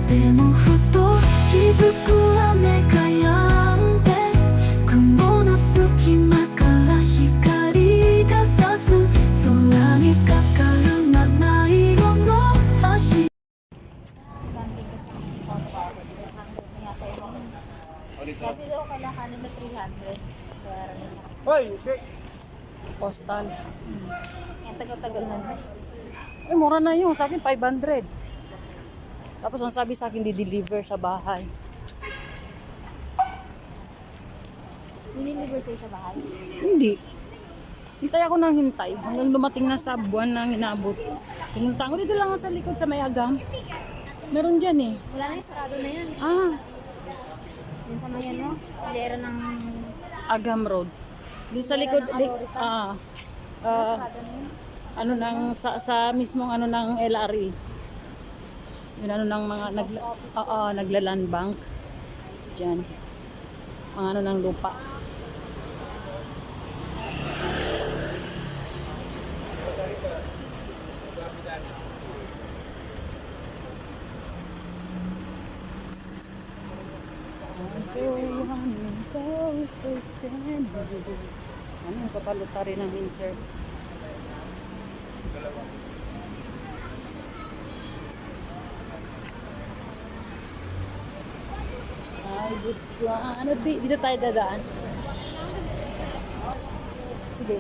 でもふと気づく雨が止んで雲の隙間から光が差す空にかかる七色の橋 Dati daw kalakanin na 300. Kaya rin na. Hoy, okay. Postal. Yan, tagal-tagal na. Eh, mura na yun. Sa akin, 500. Tapos ang sabi sa akin, di-deliver sa bahay. Nililiver sa'yo sa bahay. Hindi. Hintay ako ng hintay. Hanggang dumating na sa buwan na inabot. Pumunta ako dito lang ako sa likod sa may agam. Meron dyan eh. Wala na yung sarado na yan. Ah, Yung sa mayan mo, lera ng Agam Road. Doon sa likod, sarado na yun. ano nang sa mismong ano ng LRE. Yun ano ng mga naglaland bank. Diyan. Mga ano ng lupa. Ano yung papalutari ng insert? I just wanna be... Dito tayo dadaan. Sige.